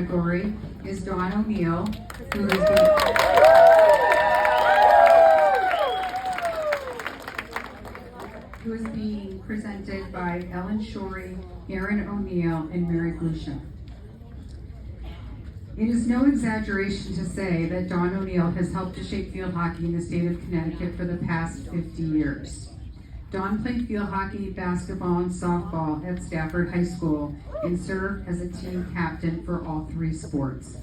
category is Dawn O'Neill, who is being presented by Ellen Shorey, Erin O'Neill, and Mary Glusham. It is no exaggeration to say that Dawn O'Neill has helped to shape field hockey in the state of Connecticut for the past 50 years. Dawn played field hockey, basketball, and softball at Stafford High School and served as a team captain for all three sports.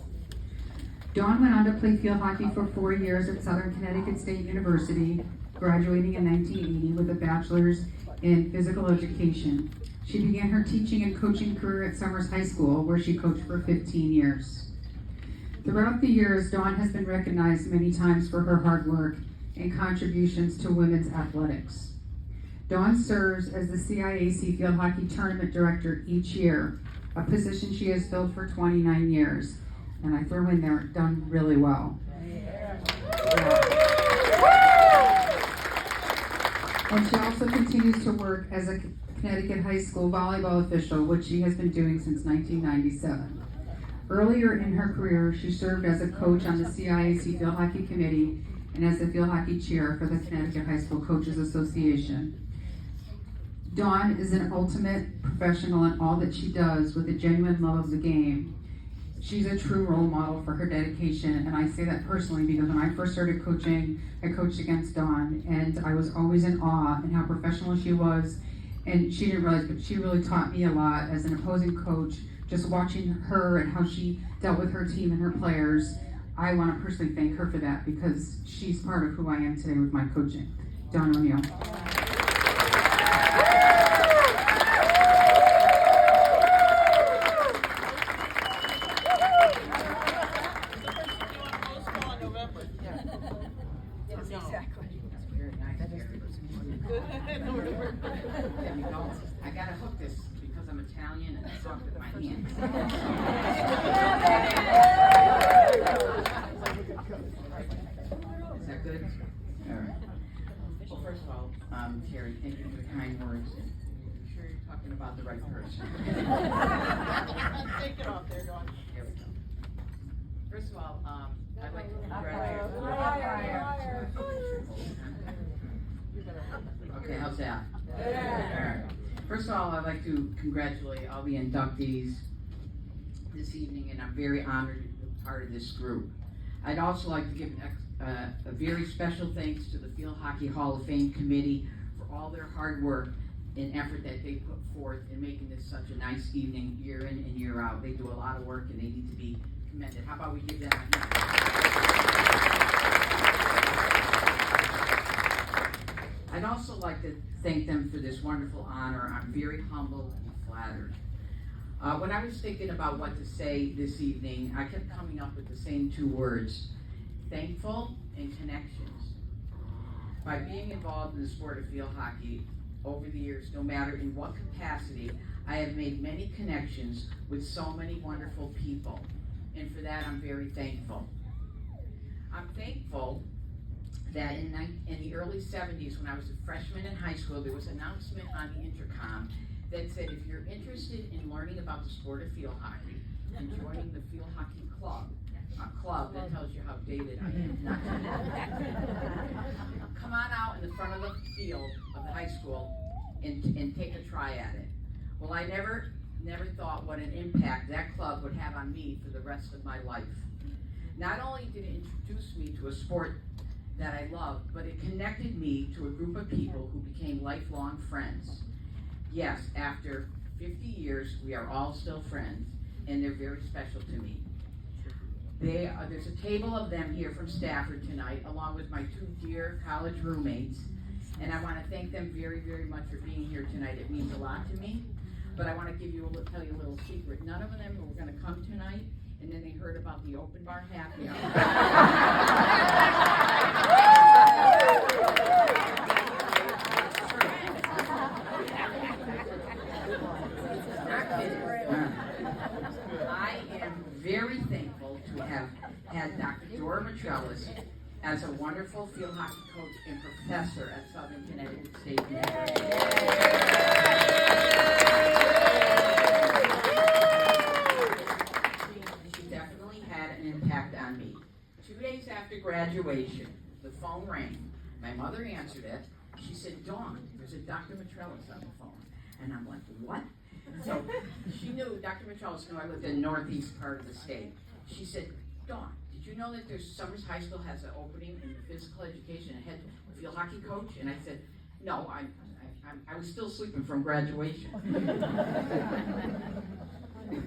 Dawn went on to play field hockey for 4 years at Southern Connecticut State University, graduating in 1980 with a bachelor's in physical education. She began her teaching and coaching career at Summers High School, where she coached for 15 years. Throughout the years, Dawn has been recognized many times for her hard work and contributions to women's athletics. Dawn serves as the CIAC Field Hockey Tournament Director each year, a position she has filled for 29 years. And I throw in there, done really well. And she also continues to work as a Connecticut High School volleyball official, which she has been doing since 1997. Earlier in her career, she served as a coach on the CIAC Field Hockey Committee and as the field hockey chair for the Connecticut High School Coaches Association. Dawn is an ultimate professional in all that she does with a genuine love of the game. She's a true role model for her dedication, and I say that personally because when I first started coaching, I coached against Dawn, and I was always in awe in how professional she was, and she didn't realize, but she really taught me a lot as an opposing coach, just watching her and how she dealt with her team and her players. I want to personally thank her for that because she's part of who I am today with my coaching. Dawn O'Neill. I gotta hook this because I'm Italian and I talk with my hands. Is that good? All right. Well, first of all, Terry, thank you for the kind words. I'm sure you're talking about the right person. Take it off there, Dawn. There we go. First of all, I'd like to congratulate Okay, how's that? Yeah. First of all, I'd like to congratulate all the inductees this evening, and I'm very honored to be part of this group. I'd also like to give a very special thanks to the Field Hockey Hall of Fame Committee for all their hard work and effort that they put forth in making this such a nice evening year in and year out. They do a lot of work and they need to be commended. How about we give them a hand? I'd also like to thank them for this wonderful honor. I'm very humbled and flattered. When I was thinking about what to say this evening, I kept coming up with the same two words, thankful and connections. By being involved in the sport of field hockey over the years, no matter in what capacity, I have made many connections with so many wonderful people, and for that I'm very thankful. I'm thankful that in the early 70s, when I was a freshman in high school, there was an announcement on the intercom that said if you're interested in learning about the sport of field hockey and joining the field hockey club, a club that tells you how dated I am, come on out in the front of the field of the high school and take a try at it. Well, I never thought what an impact that club would have on me for the rest of my life. Not only did it introduce me to a sport that I loved, but it connected me to a group of people who became lifelong friends. Yes, after 50 years, we are all still friends, and they're very special to me. There's a table of them here from Stafford tonight, along with my two dear college roommates, and I want to thank them very, very much for being here tonight. It means a lot to me, but I want to tell you a little secret. None of them were going to come tonight, and then they heard about the open bar happy hour. I am very thankful to have had Dr. Dora Matrellis as a wonderful field hockey coach and professor at Southern Connecticut State University. impact on me. 2 days after graduation, the phone rang. My mother answered it. She said, Dawn, there's a Dr. Matrellis on the phone. And I'm like, what? So she knew, Dr. Matrellis knew I lived in the northeast part of the state. She said, Dawn, did you know that there's Summers High School has an opening in physical education and head field hockey coach? And I said, no, I was still sleeping from graduation.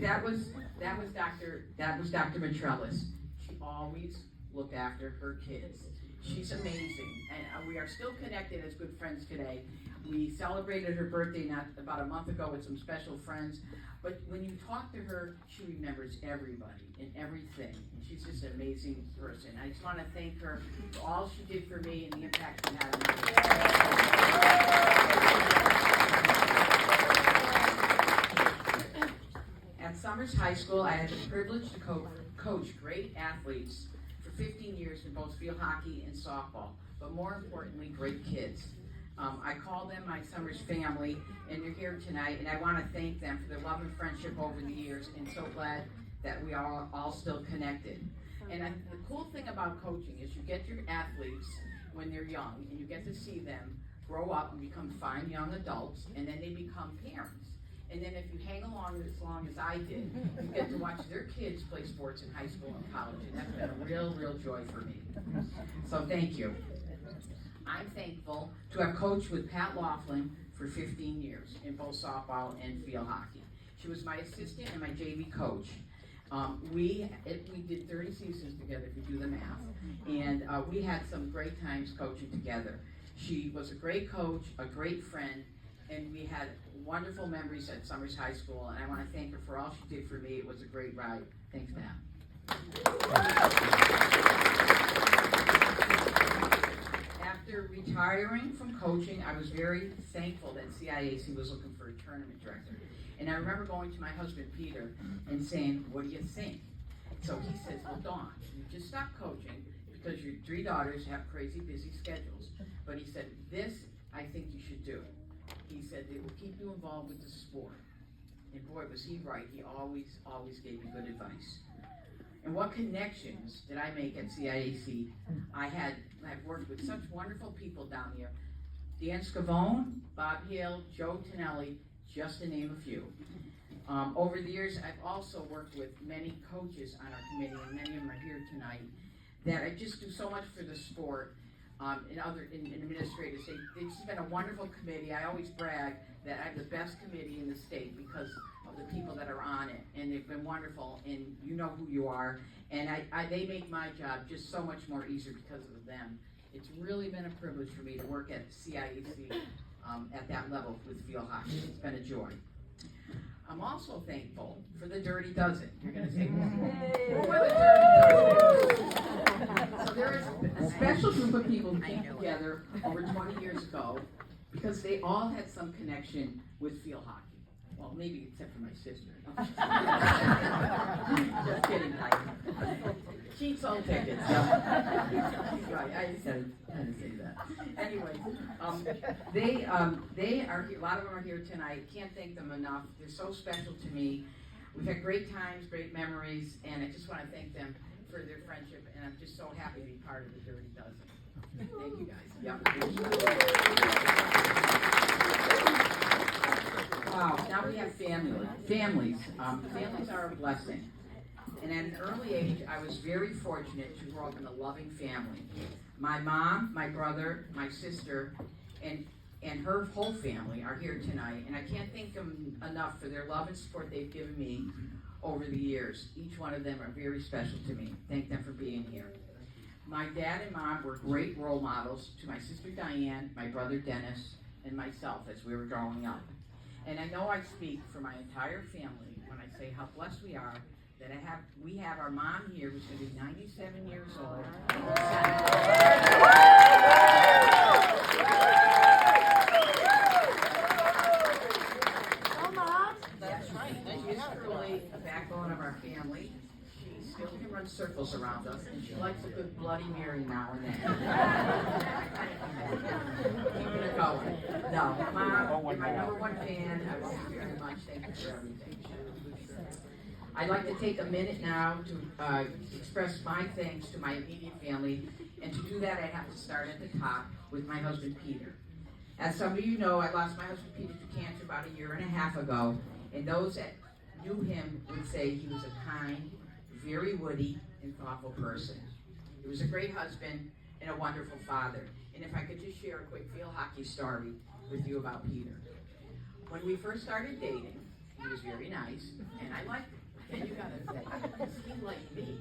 That was Dr. Matrellis. She always looked after her kids. She's amazing, and we are still connected as good friends today. We celebrated her birthday about a month ago with some special friends, but when you talk to her, she remembers everybody and everything, and she's just an amazing person. I just want to thank her for all she did for me and the impact she had on my life. At Summers High School, I had the privilege to coach great athletes for 15 years in both field hockey and softball, but more importantly, great kids. I call them my Summers family, and they're here tonight, and I want to thank them for their love and friendship over the years, and so glad that we are all still connected. And the cool thing about coaching is you get your athletes when they're young, and you get to see them grow up and become fine young adults, and then they become parents. And then if you hang along as long as I did, you get to watch their kids play sports in high school and college, and that's been a real, real joy for me. So thank you. I'm thankful to have coached with Pat Laughlin for 15 years in both softball and field hockey. She was my assistant and my JV coach. We did 30 seasons together, if you do the math, and we had some great times coaching together. She was a great coach, a great friend, and we had wonderful memories at Summers High School, and I want to thank her for all she did for me. It was a great ride. Thanks, Pat. After retiring from coaching, I was very thankful that CIAC was looking for a tournament director. And I remember going to my husband, Peter, and saying, what do you think? So he says, well, Dawn, you just stopped coaching because your 3 daughters have crazy busy schedules. But he said, this, I think you should do. He said, they will keep you involved with the sport. And boy, was he right. He always gave me good advice. And what connections did I make at CIAC? I've worked with such wonderful people down here. Dan Scavone, Bob Hill, Joe Tonelli, just to name a few. Over the years, I've also worked with many coaches on our committee, and many of them are here tonight, that I just do so much for the sport. And administrators, it's been a wonderful committee. I always brag that I have the best committee in the state because of the people that are on it, and they've been wonderful, and you know who you are, and they make my job just so much more easier because of them. It's really been a privilege for me to work at CIAC at that level with field hockey. It's been a joy. I'm also thankful for the Dirty Dozen. You're going to say, who are the Dirty Dozen? So there is a special group of people who came together over 20 years ago because they all had some connection with field hockey. Well, maybe except for my sister. Just kidding, Mike. She sold tickets. Right, I just had to say that. Anyway, they are here. A lot of them are here tonight. Can't thank them enough. They're so special to me. We've had great times, great memories, and I just want to thank them for their friendship. And I'm just so happy to be part of the Dirty Dozen. Thank you, guys. Yep. Wow. Now we have families. Families are a blessing. And at an early age, I was very fortunate to grow up in a loving family. My mom, my brother, my sister, and her whole family are here tonight. And I can't thank them enough for their love and support they've given me over the years. Each one of them are very special to me. Thank them for being here. My dad and mom were great role models to my sister Diane, my brother Dennis, and myself as we were growing up. And I know I speak for my entire family when I say how blessed we are that we have our mom here who's going to be 97 years old. Oh, Mom! That's right. She is truly a backbone of our family. She still can run circles around us, and she likes a good Bloody Mary now and then. Keeping it going. No, Mom, you're my #1 fan. I love you very much. Thank you for everything. I'd like to take a minute now to express my thanks to my immediate family, and to do that I have to start at the top with my husband Peter. As some of you know, I lost my husband Peter to cancer about 1.5 years ago, and those that knew him would say he was a kind, very witty, and thoughtful person. He was a great husband and a wonderful father. And if I could just share a quick field hockey story with you about Peter. When we first started dating, he was very nice, and I liked him. And you gotta say, he liked me.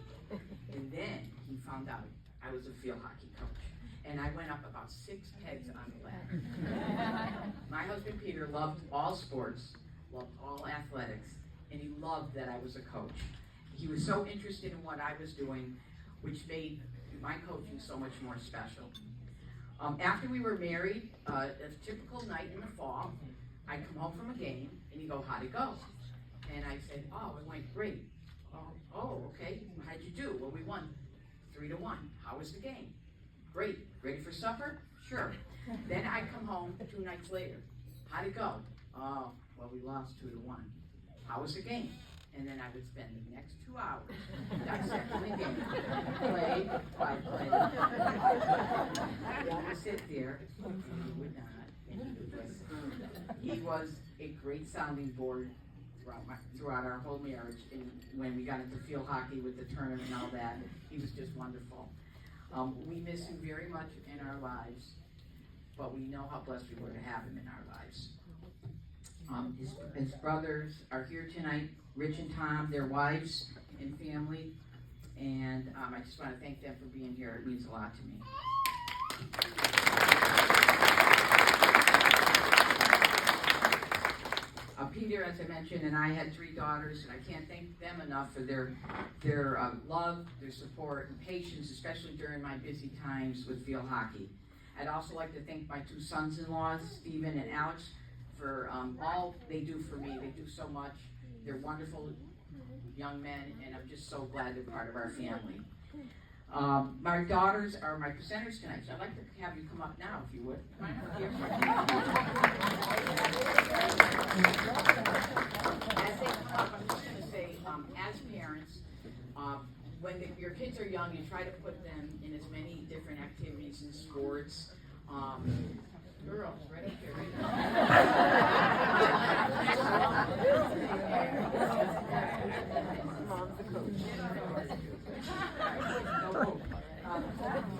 And then he found out I was a field hockey coach. And I went up about 6 pegs on the ladder. My husband Peter loved all sports, loved all athletics, and he loved that I was a coach. He was so interested in what I was doing, which made my coaching so much more special. After we were married, a typical night in the fall, I'd come home from a game, and he'd go, "How'd it go?" And I said, "Oh, it went great." Oh, okay. How'd you do? Well, we won 3-1. How was the game? Great. Ready for supper? Sure. Then I'd come home 2 nights later. How'd it go? Oh, well, we lost 2-1. How was the game? And then I would spend the next 2 hours dissecting the game, play by play. He would sit there, and he would not, and he would listen. He was a great sounding board throughout our whole marriage, and when we got into field hockey with the tournament and all that, he was just wonderful. We miss him very much in our lives, but we know how blessed we were to have him in our lives. His brothers are here tonight, Rich and Tom, their wives and family, and I just want to thank them for being here. It means a lot to me. Peter, as I mentioned, and I had 3 daughters, and I can't thank them enough for their love, their support, and patience, especially during my busy times with field hockey. I'd also like to thank my 2 sons-in-laws, Stephen and Alex, for all they do for me. They do so much. They're wonderful young men, and I'm just so glad they're part of our family. My daughters are my presenters tonight, so I'd like to have you come up now, if you would. Come on up here. As they come up, I'm just going to say, as parents, when your kids are young, you try to put them in as many different activities and sports. Girls, right up here, right Mom's the coach.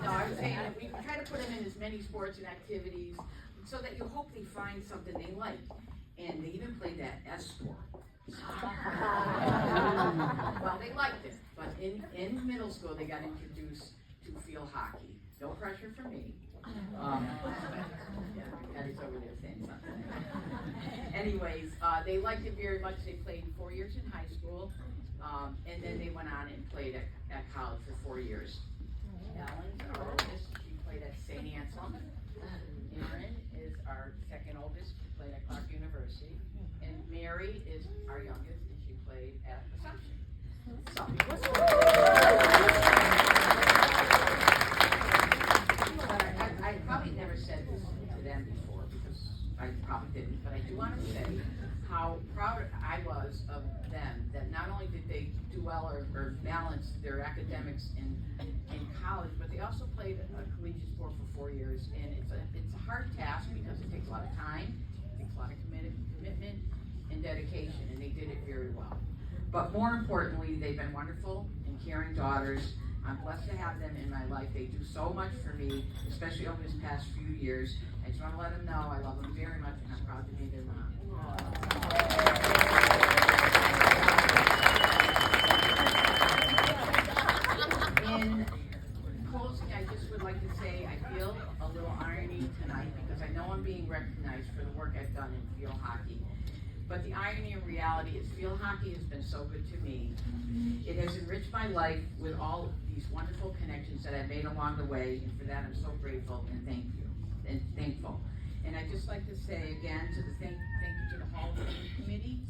No, I was saying that we try to put them in as many sports and activities so that you hope they find something they like. And they even played that S sport. Well, they liked it, but in middle school they got introduced to field hockey. No pressure for me. Eddie's over there saying something. Anyways, they liked it very much. They played 4 years in high school, and then they went on and played at college for 4 years. Ellen's our oldest. She played at St. Anselm. Erin is our second oldest. She played at Clark University. And Mary is our youngest, and she played at Assumption. I probably never said this to them before, because I probably didn't, but I do want to say how proud I was of them, that not only did they do well or balance their academics in college, but they also played a collegiate sport for 4 years, and it's a hard task because it takes a lot of time, it takes a lot of commitment and dedication, and they did it very well. But more importantly, they've been wonderful and caring daughters. I'm blessed to have them in my life. They do so much for me, especially over this past few years. I just want to let them know I love them very much, and I'm proud to be their mom. In closing, I just would like to say I feel a little irony tonight because I know I'm being recognized for the work I've done in field hockey. But the irony and reality is field hockey has been so good to me. It has enriched my life with all of these wonderful connections that I've made along the way, and for that I'm so grateful and thankful. And I'd just like to say again thank you to the Hall of Fame Committee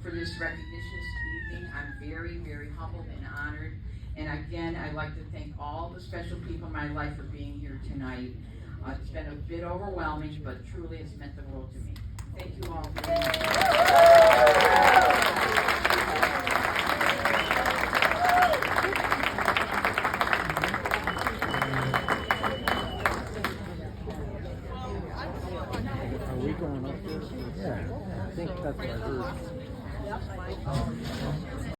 for this recognition this evening. I'm very, very humbled and honored. And again, I'd like to thank all the special people in my life for being here tonight. It's been a bit overwhelming, but truly it's meant the world to me. Thank you all very much. Are we going up there? Yeah, I think that's what I heard.